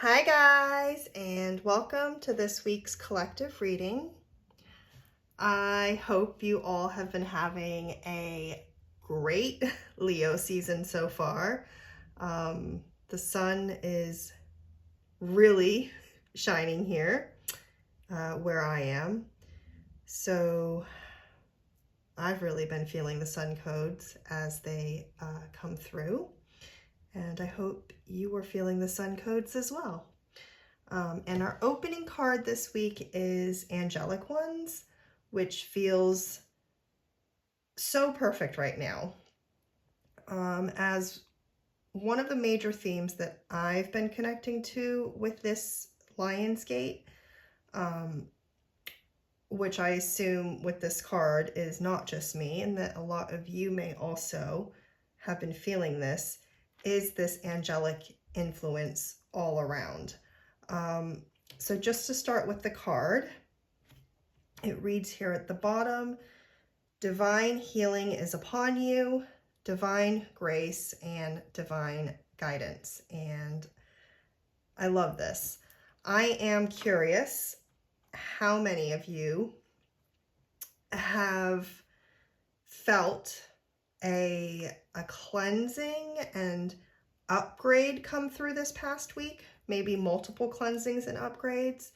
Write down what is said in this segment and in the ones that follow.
Hi guys, and welcome to this week's collective reading. I hope you all have been having a great Leo season so far. The sun is really shining here where I am. So I've really been feeling the sun codes as they come through. And I hope you are feeling the sun codes as well. And our opening card this week is Angelic Ones, which feels so perfect right now. As one of the major themes that I've been connecting to with this Lionsgate, which I assume with this card is not just me, and that a lot of you may also have been feeling this, is this angelic influence all around. So just to start with the card, it reads here at the bottom, divine healing is upon you, divine grace and divine guidance. And I love this. I am curious how many of you have felt a cleansing and upgrade come through this past week, maybe multiple cleansings and upgrades,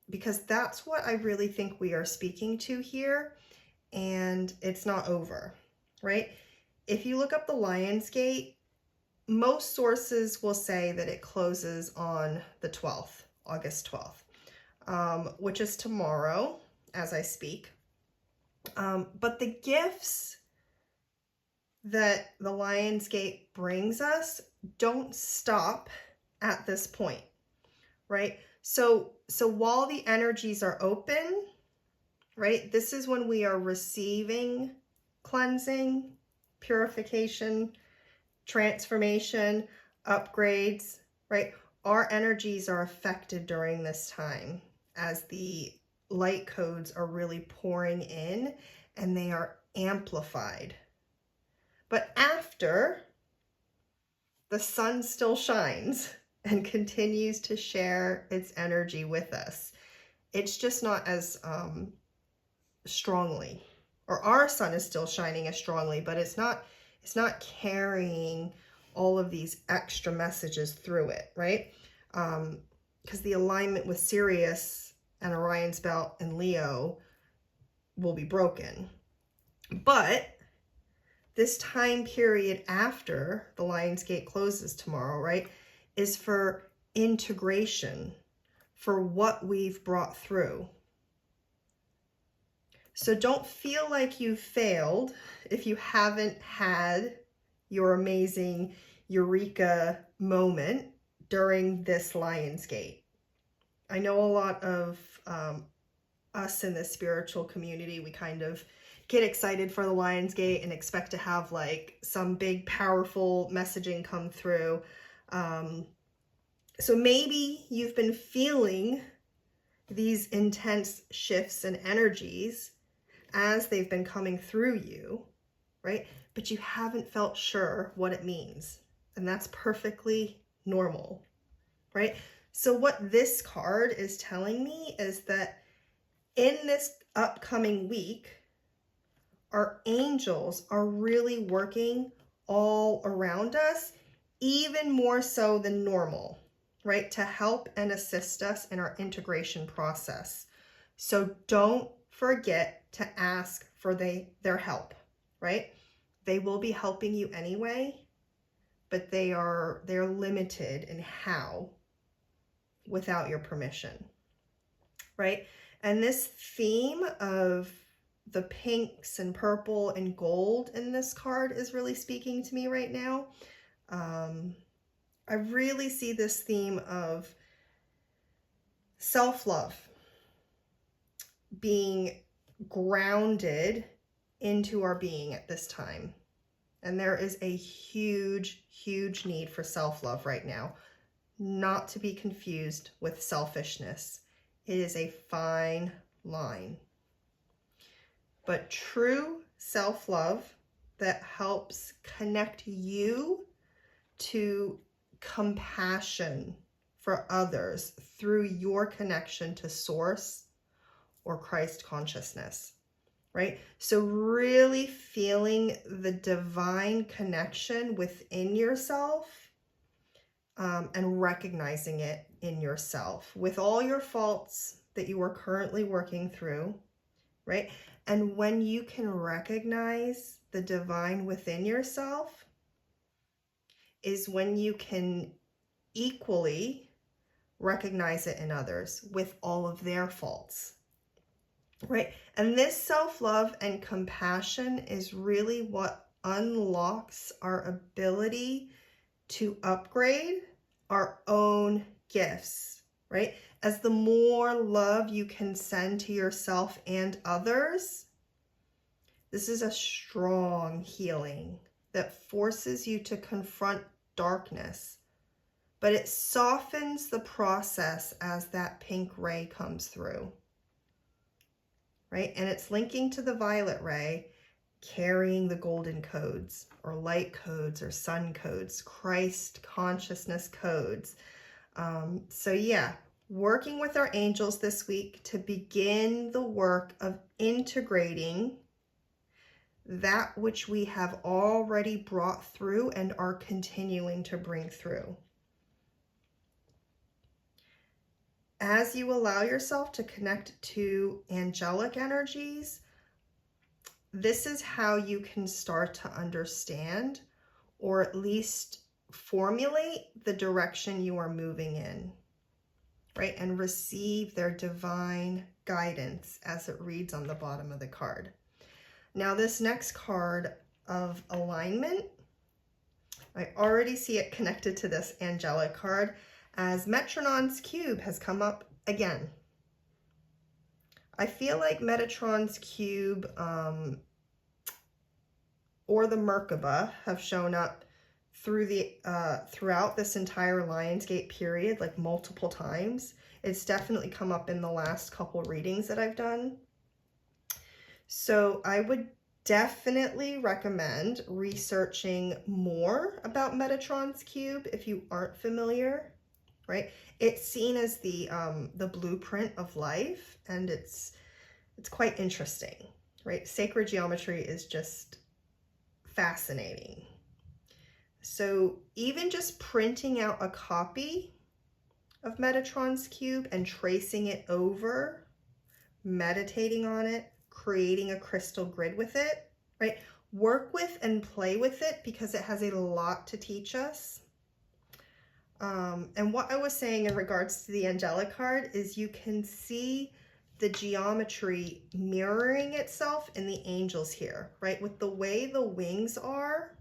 because that's what I really think we are speaking to here, and it's not over, right? If you look up the Lionsgate, most sources will say that it closes on the 12th, August 12th, which is tomorrow as I speak. But the gifts that the Lionsgate brings us don't stop at this point, right? So while the energies are open, right, this is when we are receiving cleansing, purification, transformation, upgrades, right? Our energies are affected during this time as the light codes are really pouring in and they are amplified. But after, the sun still shines and continues to share its energy with us. It's just not as strongly, or our sun is still shining as strongly, but it's not carrying all of these extra messages through it, right? Because the alignment with Sirius and Orion's belt and Leo will be broken. But this time period after the Lionsgate closes tomorrow, right, is for integration, for what we've brought through. So don't feel like you've failed if you haven't had your amazing eureka moment during this Lionsgate. I know a lot of us in the spiritual community, we kind of get excited for the Lionsgate and expect to have like some big powerful messaging come through. So maybe you've been feeling these intense shifts and energies as they've been coming through you, right? But you haven't felt sure what it means. And that's perfectly normal, right? So what this card is telling me is that in this upcoming week, our angels are really working all around us, even more so than normal, right? To help and assist us in our integration process. So don't forget to ask for their help, right? They will be helping you anyway, but they're limited in how without your permission, right? And this theme of the pinks and purple and gold in this card is really speaking to me right now. I really see this theme of self-love being grounded into our being at this time. And there is a huge, huge need for self-love right now, not to be confused with selfishness. It is a fine line. But true self-love that helps connect you to compassion for others through your connection to Source or Christ consciousness, right? So really feeling the divine connection within yourself, and recognizing it in yourself with all your faults that you are currently working through, right? And when you can recognize the divine within yourself is when you can equally recognize it in others with all of their faults, right? And this self-love and compassion is really what unlocks our ability to upgrade our own gifts, right? As the more love you can send to yourself and others, this is a strong healing that forces you to confront darkness, but it softens the process as that pink ray comes through, right? And it's linking to the violet ray, carrying the golden codes or light codes or sun codes, Christ consciousness codes. So yeah, working with our angels this week to begin the work of integrating that which we have already brought through and are continuing to bring through. As you allow yourself to connect to angelic energies, this is how you can start to understand, or at least formulate the direction you are moving in, right? And receive their divine guidance as it reads on the bottom of the card. Now this next card of alignment, I already see it connected to this angelic card as Metatron's cube has come up again. I feel like Metatron's cube or the Merkaba have shown up through the throughout this entire Lionsgate period, like multiple times. It's definitely come up in the last couple readings that I've done. So I would definitely recommend researching more about Metatron's cube if you aren't familiar, right? It's seen as the blueprint of life, and it's quite interesting, right? Sacred geometry is just fascinating. So even just printing out a copy of Metatron's cube and tracing it over, meditating on it, creating a crystal grid with it, right? Work with and play with it because it has a lot to teach us. And what I was saying in regards to the angelic card is you can see the geometry mirroring itself in the angels here, right? With the way the wings are,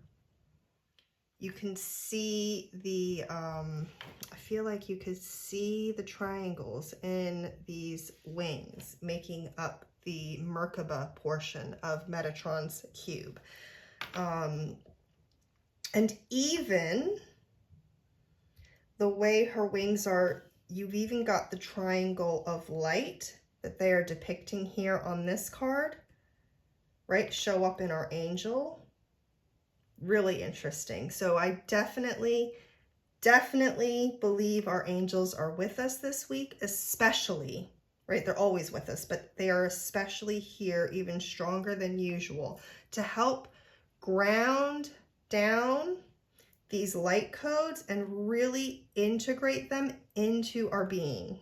you can see the, I feel like you could see the triangles in these wings making up the Merkaba portion of Metatron's cube. And even the way her wings are, you've even got the triangle of light that they are depicting here on this card, right? Show up in our angel. Really interesting. So I definitely believe our angels are with us this week, especially, right? They're always with us, but they are especially here even stronger than usual to help ground down these light codes and really integrate them into our being,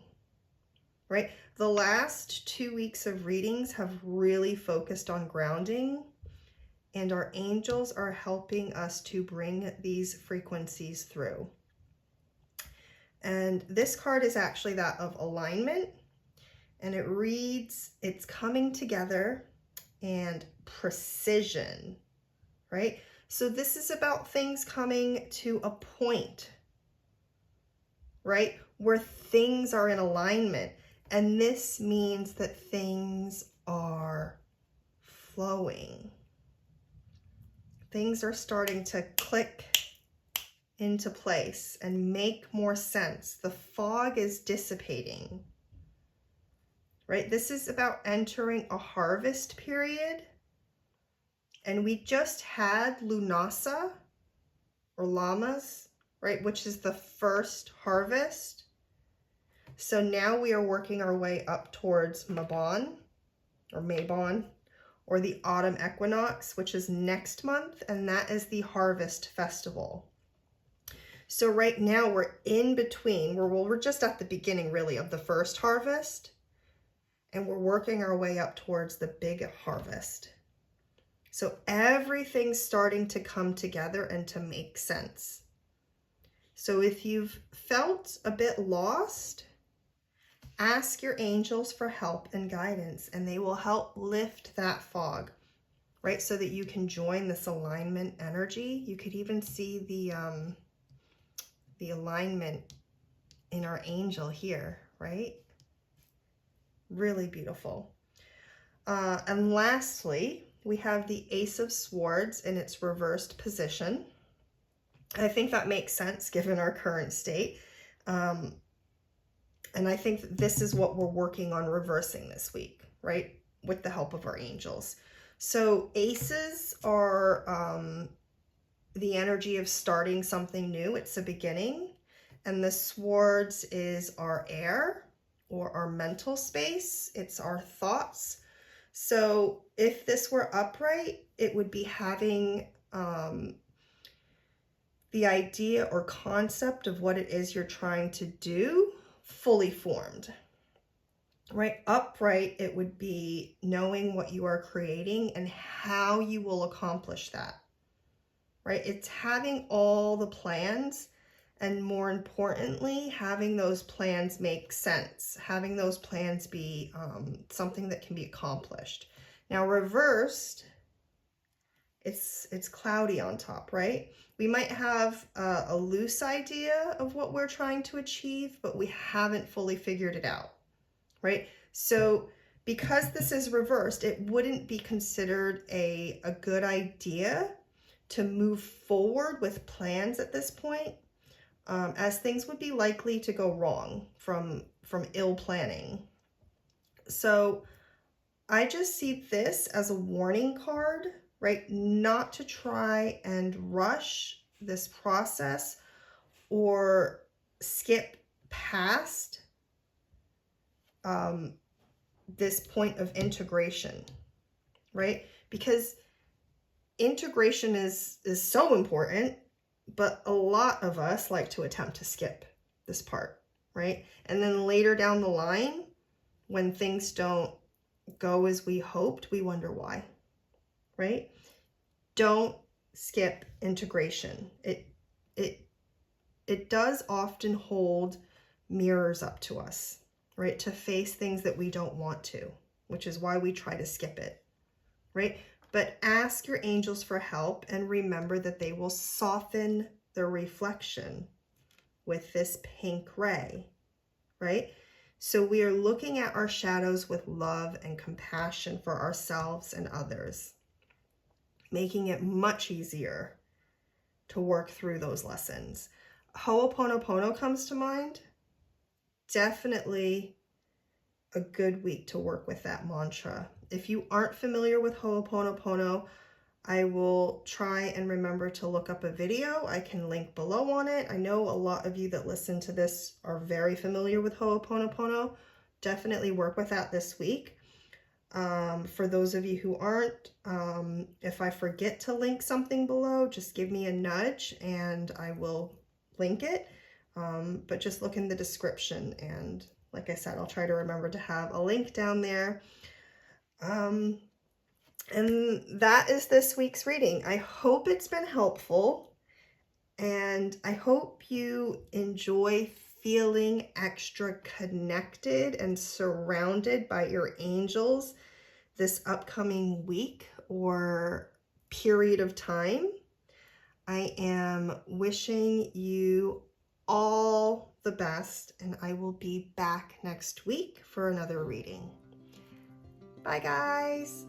right? The last 2 weeks of readings have really focused on grounding, and our angels are helping us to bring these frequencies through. And this card is actually that of alignment, and it reads, it's coming together and precision, right? So this is about things coming to a point, right? Where things are in alignment. And this means that things are flowing. Things are starting to click into place and make more sense. The fog is dissipating, right? This is about entering a harvest period. And we just had Lunasa or Lammas right, which is the first harvest. So now we are working our way up towards Mabon or Mabon, or the autumn equinox, which is next month, and that is the harvest festival. So right now we're in between, we're just at the beginning really of the first harvest, and we're working our way up towards the big harvest. So everything's starting to come together and to make sense. So if you've felt a bit lost, ask your angels for help and guidance, and they will help lift that fog, right? So that you can join this alignment energy. You could even see the alignment in our angel here, right? Really beautiful. And lastly, we have the Ace of Swords in its reversed position. I think that makes sense given our current state. And I think this is what we're working on reversing this week, right? With the help of our angels. So aces are the energy of starting something new. It's a beginning. And the swords is our air or our mental space. It's our thoughts. So if this were upright, it would be having the idea or concept of what it is you're trying to do fully formed, right? Upright, it would be knowing what you are creating and how you will accomplish that, right? It's having all the plans, and more importantly, having those plans make sense, having those plans be something that can be accomplished. Now reversed, it's cloudy on top, right? We might have a loose idea of what we're trying to achieve, but we haven't fully figured it out, right? So because this is reversed, it wouldn't be considered a good idea to move forward with plans at this point, as things would be likely to go wrong from ill planning. So I just see this as a warning card, right? Not to try and rush this process or skip past this point of integration, right? Because integration is so important, but a lot of us like to attempt to skip this part, right? And then later down the line, when things don't go as we hoped, we wonder why, right? Don't skip integration. It does often hold mirrors up to us, right? To face things that we don't want to, which is why we try to skip it, right? But ask your angels for help and remember that they will soften the reflection with this pink ray, right? So we are looking at our shadows with love and compassion for ourselves and others, making it much easier to work through those lessons. Ho'oponopono comes to mind. Definitely a good week to work with that mantra. If you aren't familiar with Ho'oponopono, I will try and remember to look up a video. I can link below on it. I know a lot of you that listen to this are very familiar with Ho'oponopono. Definitely work with that this week. For those of you who aren't, if I forget to link something below, just give me a nudge and I will link it. But just look in the description, and like I said, I'll try to remember to have a link down there. And that is this week's reading. I hope it's been helpful, and I hope you enjoy feeling extra connected and surrounded by your angels this upcoming week or period of time. I am wishing you all the best, and I will be back next week for another reading. Bye, guys.